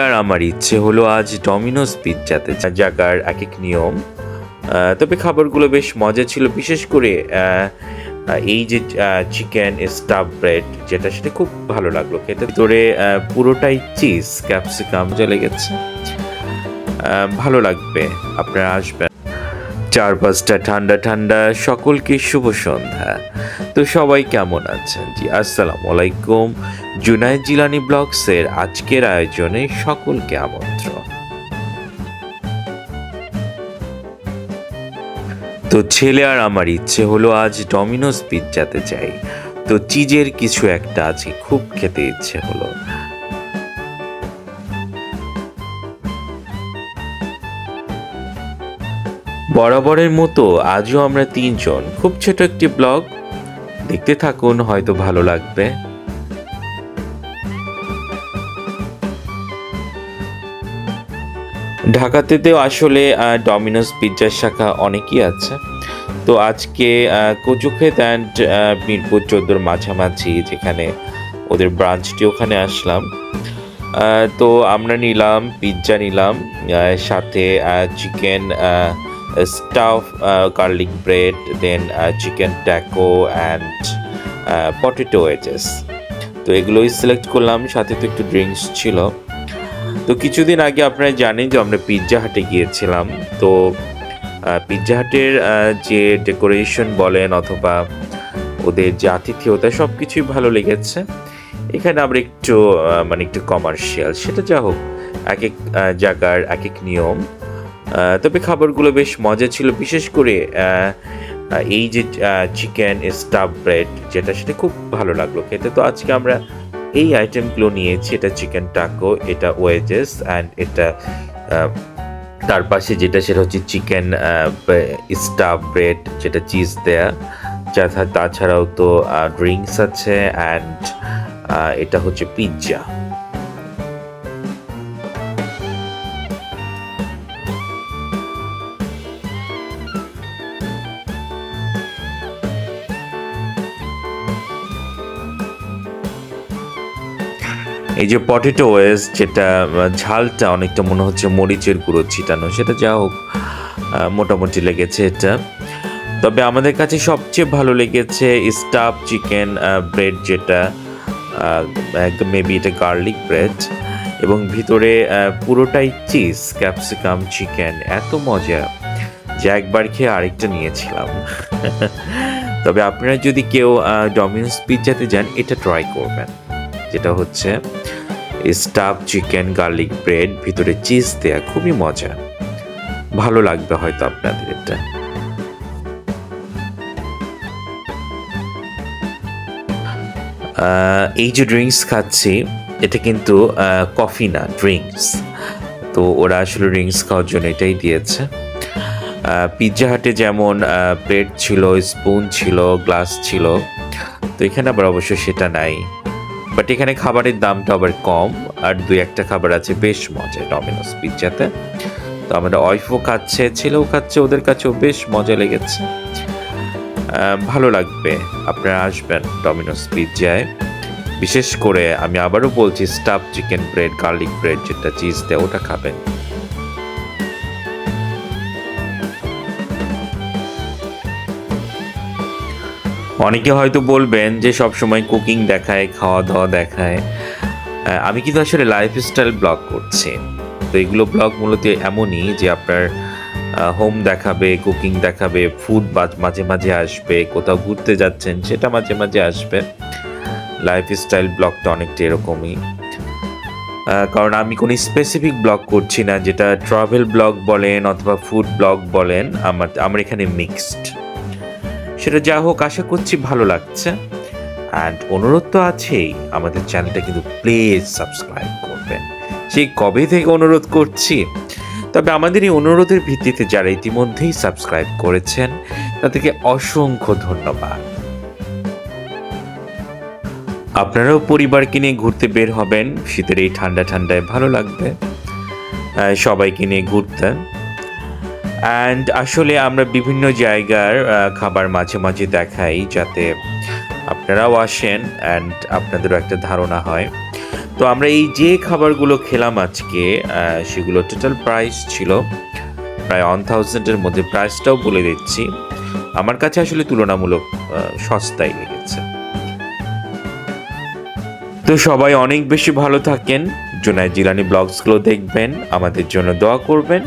আর আমার ইচ্ছে হলো আজ ডমিনোস পিৎজাতে জায়গার এক এক নিয়ম। তবে খাবারগুলো বেশ মজা ছিল, বিশেষ করে এই যে চিকেন স্টাফ ব্রেড যেটা, সেটা খুব ভালো লাগলো খেতে। ভিতরে পুরোটাই চিজ, ক্যাপসিকাম চলে গেছে। ভালো লাগবে, আপনারা আসবেন। চারপাশটা ঠান্ডা ঠান্ডা, সকলকে শুভ সন্ধ্যা। তো সবাই কেমন আছেন? জি আসসালামু আলাইকুম। জুনায়েদ জিলানী ব্লগসের আজকের আয়োজনে সকলকে আমন্ত্রণ। তো ছেলে আর আমার ইচ্ছে হলো আজ ডমিনোস পিৎজাতে যাই। তো চিজের কিছু একটা আজকে খুব খেতে ইচ্ছে হলো। বরাবরের মতো আজও আমরা তিনজন, খুব ছোট একটি ব্লগ, দেখতে থাকুন, হয়তো ভালো লাগবে। ঢাকাতেও আসলে ডমিনোস পিৎজার শাখা অনেকই আছে। তো আজকে কচুক্ষেত অ্যান্ড মিরপুর 14-র মাঝামাঝি, যেখানে ওদের ব্রাঞ্চটি, ওখানে আসলাম। তো আমরা নিলাম পিৎজা, নিলাম সাথে chicken stuff garlic bread, then chicken taco and potato wedges. তো এগুলোই সিলেক্ট করলাম, সাথে তো একটু ড্রিঙ্কস ছিল। তো কিছুদিন আগে আপনারা জানেন যে আমরা পিৎজা হাটে গিয়েছিলাম। তো পিৎজা হাটের যে ডেকোরেশন বলেন অথবা ওদের যে আতিথেয়তা, সব কিছুই ভালো লেগেছে। এখানে আমরা একটু একটু কমার্শিয়াল, সেটা যা হোক, এক এক জায়গার এক এক নিয়ম। তবে খাবারগুলো বেশ মজা ছিল, বিশেষ করে এই যে চিকেন স্টাফ ব্রেড যেটা, সেটা খুব ভালো লাগলো খেতে। তো আজকে আমরা এই আইটেমগুলো নিয়েছি। এটা চিকেন টাকো, এটা ওয়েজেস, অ্যান্ড এটা তার পাশে যেটা, সেটা হচ্ছে চিকেন স্টাফ ব্রেড, যেটা চিজ দেয়া। তাছাড়াও তো ড্রিঙ্কস আছে, অ্যান্ড এটা হচ্ছে পিৎজা। এই যে পটেটো ওয়েজ, যেটা ঝালটা অনেকটা মনে হচ্ছে মরিচের গুঁড়ো ছিটানো, সেটা যা হোক মোটামুটি লেগেছে এটা। তবে আমাদের কাছে সবচেয়ে ভালো লেগেছে স্টাফ চিকেন ব্রেড, যেটা একদম মেবি এটা গার্লিক ব্রেড, এবং ভিতরে পুরোটাই চিজ, ক্যাপসিকাম, চিকেন, এত মজা যে একবার খেয়ে আরেকটা নিয়েছিলাম। তবে আপনারা যদি কেউ ডমিনোস পিৎজাতে যান, এটা ট্রাই করবেন, যেটা হচ্ছে স্টাফ চিকেন গার্লিক ব্রেড, ভিতরে চিজ দেয়া, খুবই মজা, ভালো লাগবে হয়তো আপনাদের এটা। এই যে ড্রিঙ্কস খাচ্ছি, এটা কিন্তু কফি না, ড্রিঙ্কস। তো ওরা আসলে ড্রিঙ্কস খাওয়ার জন্য এটাই দিয়েছে। পিৎজা হাটে যেমন প্লেট ছিল, স্পুন ছিল, গ্লাস ছিল, তো এখানে আবার অবশ্য সেটা নাই। বাট এখানে খাবারের দামটা আবার কম, আর দুই একটা খাবার আছে বেশ মজা ডমিনোস পিৎজাতে। তো আমাদের ওয়াইফও খাচ্ছে, ছেলেও খাচ্ছে, ওদের কাছেও বেশ মজা লেগেছে। ভালো লাগবে, আপনারা আসবেন ডমিনোস পিৎজায়। বিশেষ করে আমি আবারও বলছি, staff chicken bread, garlic bread, যেটা চিজ দেয়, ওটা খাবেন। অনেকে হয়তো বলবেন যে সবসময় কুকিং দেখায়, খাওয়া দাওয়া দেখায়। আমি কিন্তু আসলে লাইফস্টাইল ব্লগ করছি। তো এগুলো ব্লগ মূলত এমনই যে আপনার হোম দেখাবে, কুকিং দেখাবে, ফুড মাঝে মাঝে আসবে, কোথাও ঘুরতে যাচ্ছেন সেটা মাঝে মাঝে আসবে। লাইফস্টাইল ব্লগটা অনেকটা এরকমই, কারণ আমি কোনো স্পেসিফিক ব্লগ করছি না, যেটা ট্রাভেল ব্লগ বলেন অথবা ফুড ব্লগ বলেন, আমার এখানে মিক্সড। সেটা যা হোক, আশা করছি ভালো লাগছে। অ্যান্ড অনুরোধ তো আছেই, আমাদের চ্যানেলটা কিন্তু প্লিজ সাবস্ক্রাইব করবেন। সেই কবে থেকে অনুরোধ করছি। তবে আমাদের এই অনুরোধের ভিত্তিতে যারা ইতিমধ্যেই সাবস্ক্রাইব করেছেন, তাদেরকে অসংখ্য ধন্যবাদ। আপনারাও পরিবারকে নিয়ে ঘুরতে বের হবেন শীতের এই ঠান্ডা ঠান্ডায়, ভালো লাগবে সবাইকে নিয়ে ঘুরতে। অ্যান্ড আসলে আমরা বিভিন্ন জায়গার খাবার মাঝে মাঝে দেখাই, যাতে আপনারাও আসেন অ্যান্ড আপনাদেরও একটা ধারণা হয়। তো আমরা এই যে খাবারগুলো খেলাম আজকে সেগুলো টোটাল প্রাইস ছিল প্রায় 1000-এর মধ্যে। প্রাইসটাও বলে দিচ্ছি, আমার কাছে আসলে তুলনামূলক সস্তাই লেগেছে। তো সবাই অনেক বেশি ভালো থাকেন, জুনায়েদ জিলানী ব্লগসগুলো দেখবেন, আমাদের জন্য দোয়া করবেন।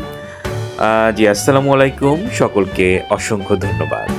জি, আসসালামু আলাইকুম, সকলকে অসংখ্য ধন্যবাদ।